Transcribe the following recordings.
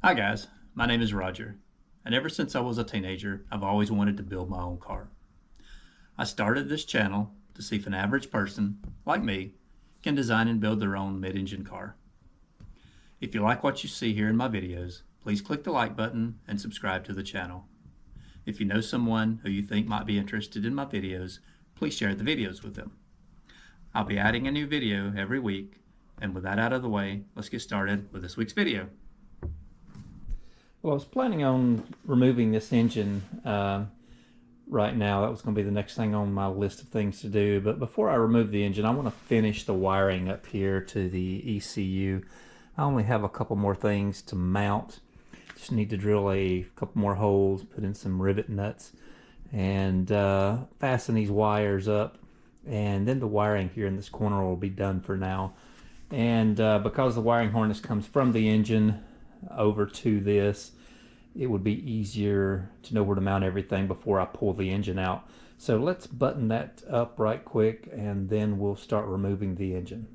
Hi guys, my name is Roger, and ever since I was a teenager, I've always wanted to build my own car. I started this channel to see if an average person, like me, can design and build their own mid-engine car. If you like what you see here in my videos, please click the like button and subscribe to the channel. If you know someone who you think might be interested in my videos, please share the videos with them. I'll be adding a new video every week, and with that out of the way, let's get started with this week's video. Well, I was planning on removing this engine right now. That was going to be the next thing on my list of things to do. But before I remove the engine, I want to finish the wiring up here to the ECU. I only have a couple more things to mount. Just need to drill a couple more holes, put in some rivet nuts, and fasten these wires up. And then the wiring here in this corner will be done for now. And because the wiring harness comes from the engine over to this, it would be easier to know where to mount everything before I pull the engine out. So let's button that up right quick, and then we'll start removing the engine.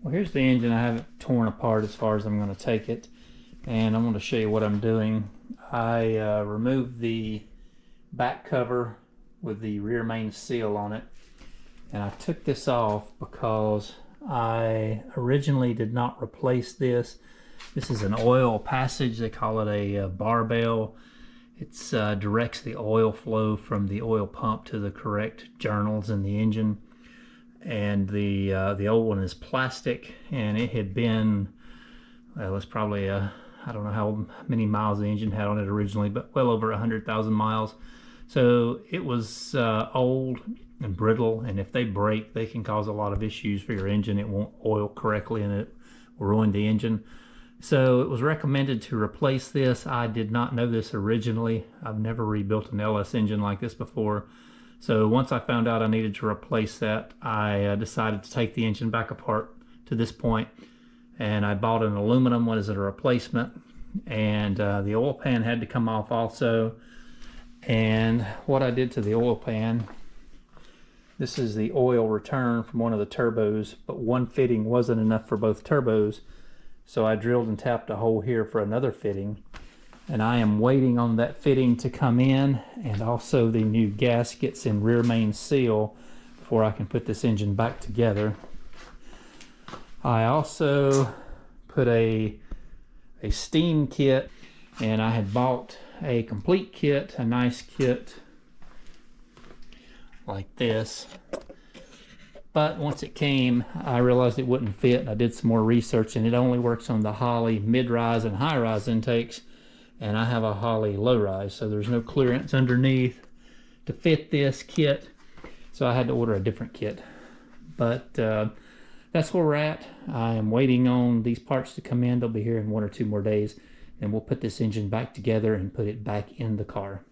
Well, here's the engine. I have it torn apart as far as I'm going to take it, and I'm going to show you what I'm doing. I removed the back cover with the rear main seal on it, and I took this off because I originally did not replace this. This is an oil passage. They call it a barbell. It directs the oil flow from the oil pump to the correct journals in the engine. And the old one is plastic, and it had been, well, it's probably I don't know how many miles the engine had on it originally, but well over 100,000 miles. So it was old and brittle, and if they break, they can cause a lot of issues for your engine. It won't oil correctly, and it will ruin the engine. So it was recommended to replace this. I did not know this originally. I've never rebuilt an LS engine like this before. So once I found out I needed to replace that, I decided to take the engine back apart to this point, and I bought an aluminum one as a replacement, and the oil pan had to come off also. And what I did to the oil pan, this is the oil return from one of the turbos, but one fitting wasn't enough for both turbos, so I drilled and tapped a hole here for another fitting. And I am waiting on that fitting to come in, and also the new gaskets and rear main seal before I can put this engine back together. I also put a steam kit, and I had bought a complete kit, a nice kit like this. But once it came, I realized it wouldn't fit. I did some more research, and it only works on the Holley mid-rise and high-rise intakes. And I have a Holley low-rise, so there's no clearance underneath to fit this kit, so I had to order a different kit. But that's where we're at. I am waiting on these parts to come in. They'll be here in 1 or 2 more days, and we'll put this engine back together and put it back in the car.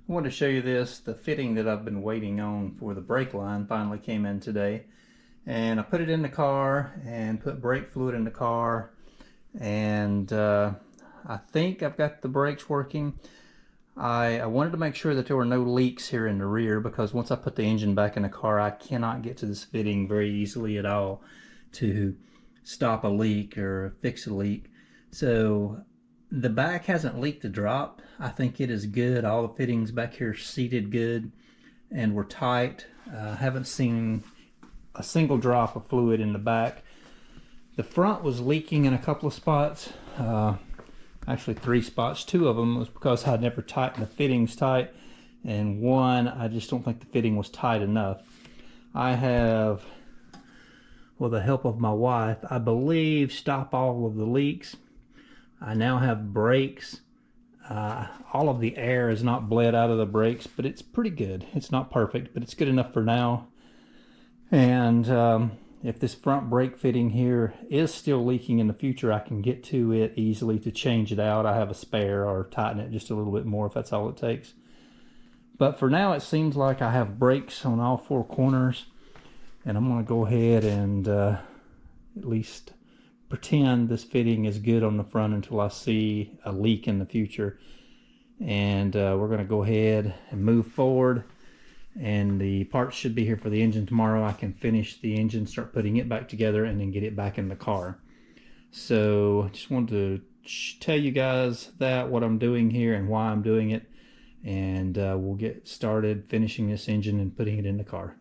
I wanted to show you this. The fitting that I've been waiting on for the brake line finally came in today, and I put it in the car and put brake fluid in the car, and I think I've got the brakes working. I wanted to make sure that there were no leaks here in the rear, because once I put the engine back in the car, I cannot get to this fitting very easily at all to stop a leak or fix a leak. So the back hasn't leaked a drop. I think it is good. All the fittings back here seated good and were tight. Haven't seen a single drop of fluid in the back. The front was leaking in a couple of spots, actually 3 spots. 2 of them was because I'd never tightened the fittings tight, and 1, I just don't think the fitting was tight enough. I have, with the help of my wife, I believe, stopped all of the leaks. I now have brakes. All of the air is not bled out of the brakes, but it's pretty good. It's not perfect, but it's good enough for now. And if this front brake fitting here is still leaking in the future, I can get to it easily to change it out. I have a spare, or tighten it just a little bit more if that's all it takes. But for now, it seems like I have brakes on all 4 corners, and I'm going to go ahead and at least pretend this fitting is good on the front until I see a leak in the future. And we're going to go ahead and move forward, and the parts should be here for the engine tomorrow. I can finish the engine, start putting it back together, and then get it back in the car. So I just wanted to tell you guys that what I'm doing here and why I'm doing it. and we'll get started finishing this engine and putting it in the car.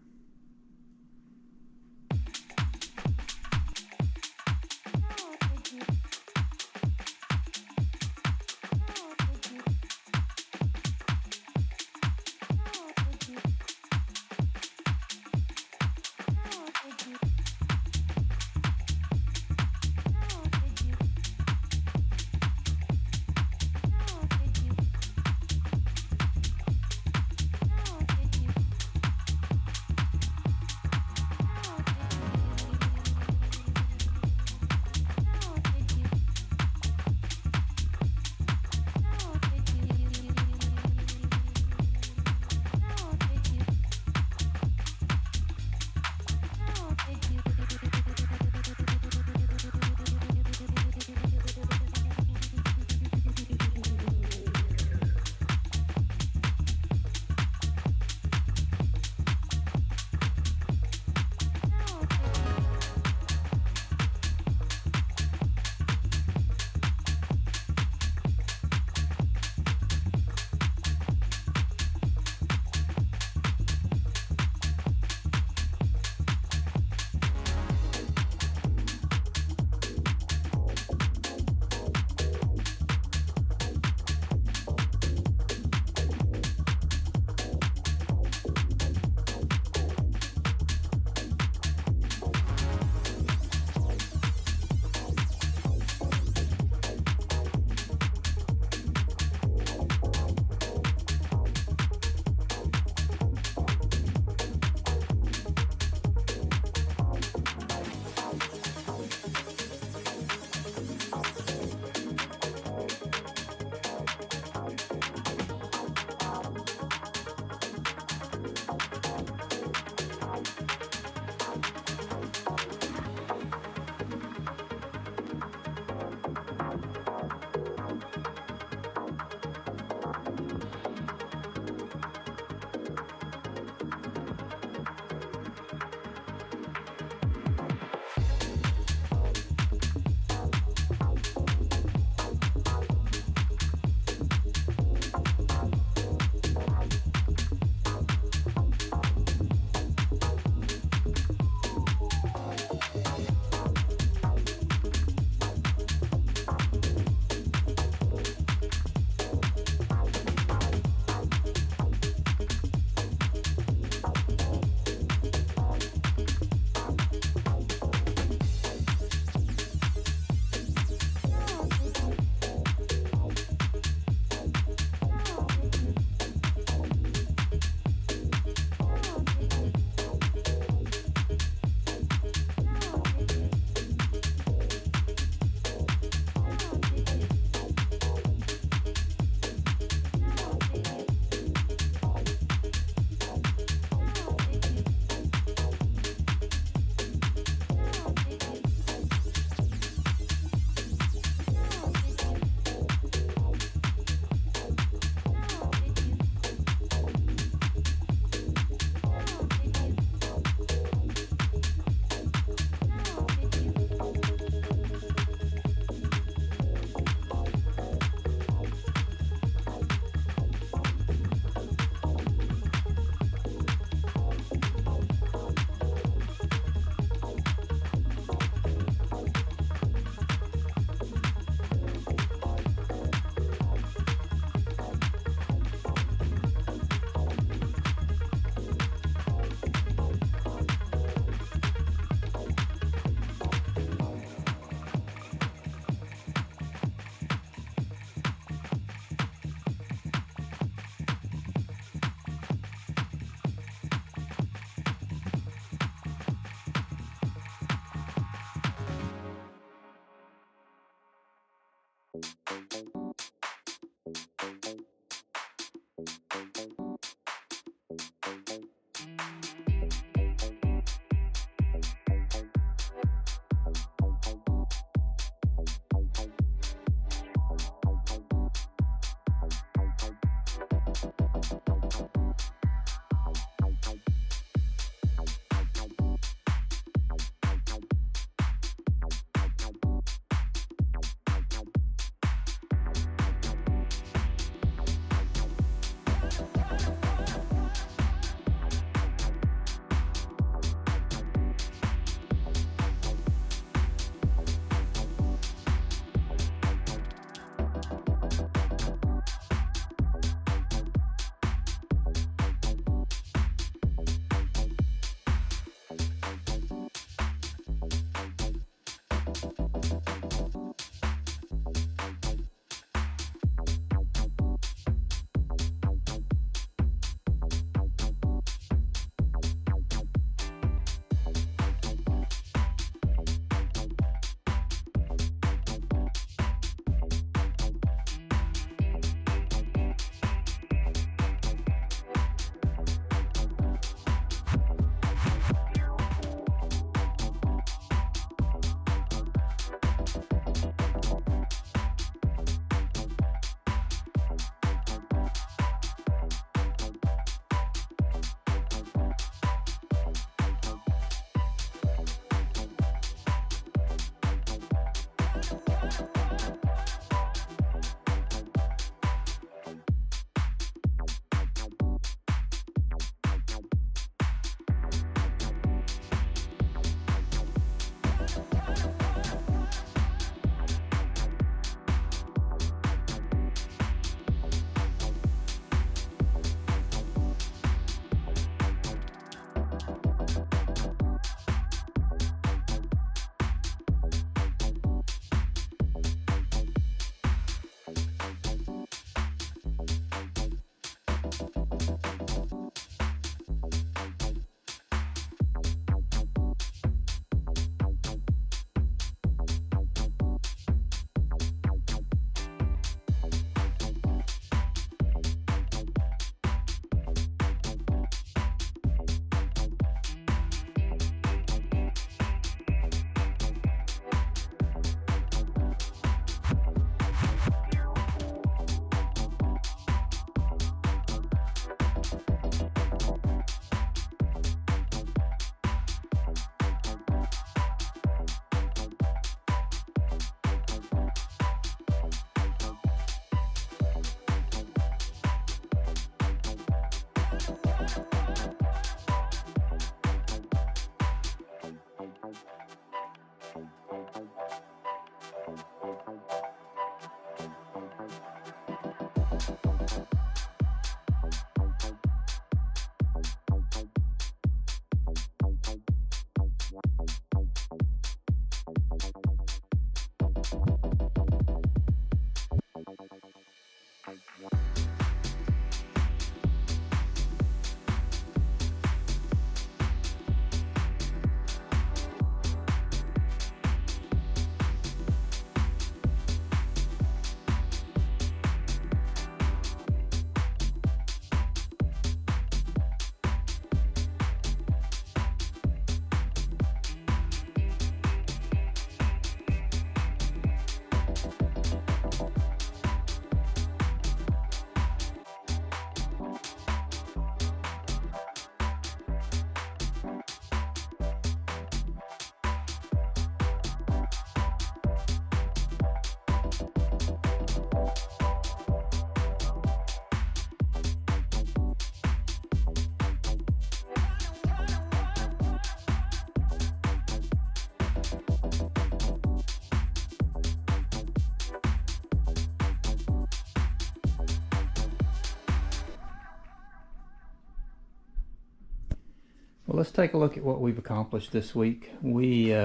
Well, let's take a look at what we've accomplished this week. We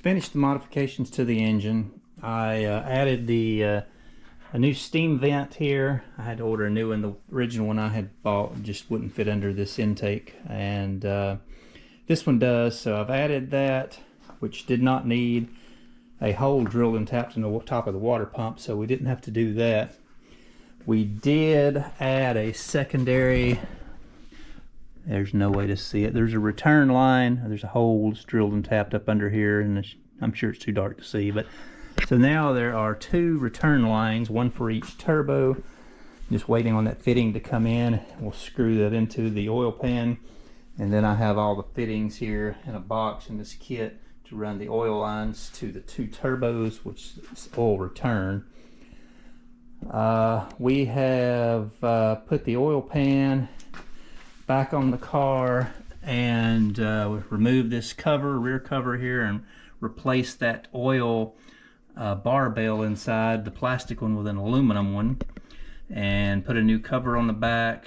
finished the modifications to the engine. I added a new steam vent here. I had to order a new one. The original one I had bought just wouldn't fit under this intake, and this one does. So I've added that, which did not need a hole drilled and tapped in the top of the water pump, so we didn't have to do that. We did add a secondary, there's no way to see it, there's a return line, there's a hole drilled and tapped up under here, and I'm sure it's too dark to see, but so now there are two return lines, one for each turbo. Just waiting on that fitting to come in. We'll screw that into the oil pan, and then I have all the fittings here in a box in this kit to run the oil lines to the two turbos, which is oil return. We have put the oil pan back on the car and removed this cover, rear cover here, and replaced that oil barbell inside, the plastic one with an aluminum one, and put a new cover on the back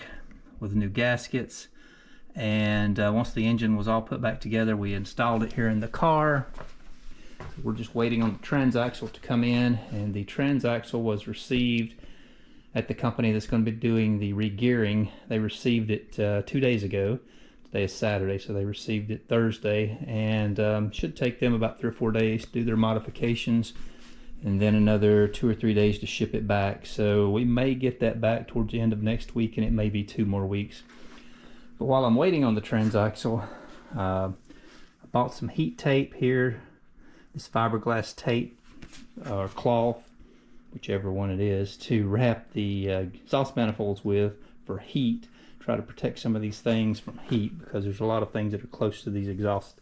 with new gaskets. And once the engine was all put back together, we installed it here in the car. We're just waiting on the transaxle to come in, and the transaxle was received at the company that's going to be doing the regearing. They received it 2 days ago. Today is Saturday, so they received it Thursday, and should take them about 3 or 4 days to do their modifications, and then another 2 or 3 days to ship it back. So we may get that back towards the end of next week, and it may be 2 more weeks. But while I'm waiting on the transaxle, I bought some heat tape here, this fiberglass tape or cloth, whichever one it is, to wrap the exhaust manifolds with for heat. Try to protect some of these things from heat, because there's a lot of things that are close to these exhaust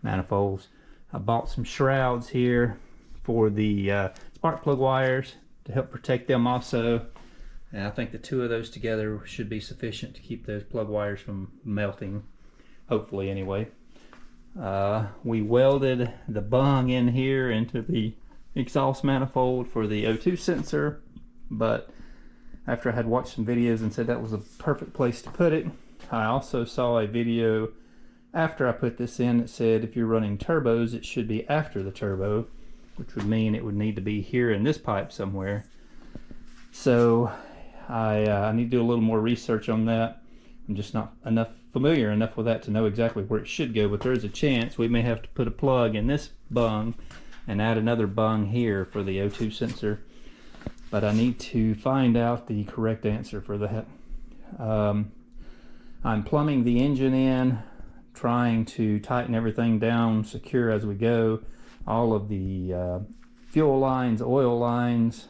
manifolds. I bought some shrouds here for the spark plug wires to help protect them also. And I think the 2 of those together should be sufficient to keep those plug wires from melting, hopefully anyway. We welded the bung in here into the exhaust manifold for the O2 sensor, but after I had watched some videos and said that was a perfect place to put it, I also saw a video after I put this in that said if you're running turbos, it should be after the turbo, which would mean it would need to be here in this pipe somewhere. So I need to do a little more research on that. I'm just not familiar enough with that to know exactly where it should go, but there is a chance we may have to put a plug in this bung and add another bung here for the O2 sensor. But I need to find out the correct answer for that. I'm plumbing the engine in, trying to tighten everything down, secure as we go. All of the fuel lines, oil lines,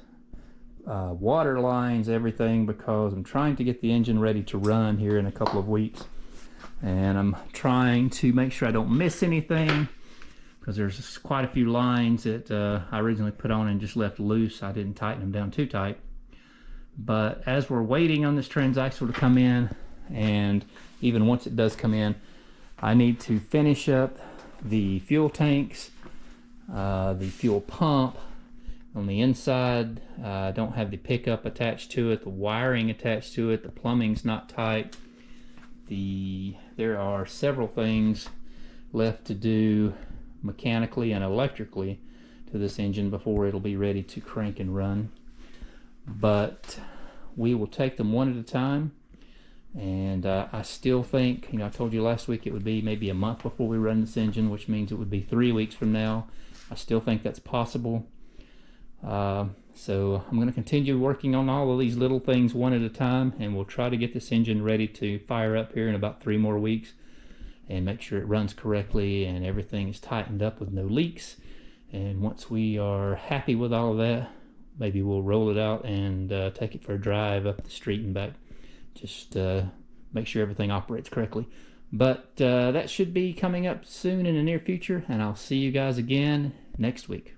water lines, everything, because I'm trying to get the engine ready to run here in a couple of weeks. And I'm trying to make sure I don't miss anything, because there's quite a few lines that I originally put on and just left loose. I didn't tighten them down too tight. But as we're waiting on this transaxle to come in, and even once it does come in, I need to finish up the fuel tanks, the fuel pump. On the inside, I don't have the pickup attached to it, the wiring attached to it, the plumbing's not tight. There are several things left to do mechanically and electrically to this engine before it'll be ready to crank and run. But we will take them one at a time, and I still think, I told you last week it would be maybe a month before we run this engine, which means it would be 3 weeks from now. I still think that's possible. So I'm going to continue working on all of these little things one at a time, and we'll try to get this engine ready to fire up here in about 3 more weeks and make sure it runs correctly and everything is tightened up with no leaks. And once we are happy with all of that, maybe we'll roll it out and take it for a drive up the street and back. Just make sure everything operates correctly. But that should be coming up soon in the near future, and I'll see you guys again next week.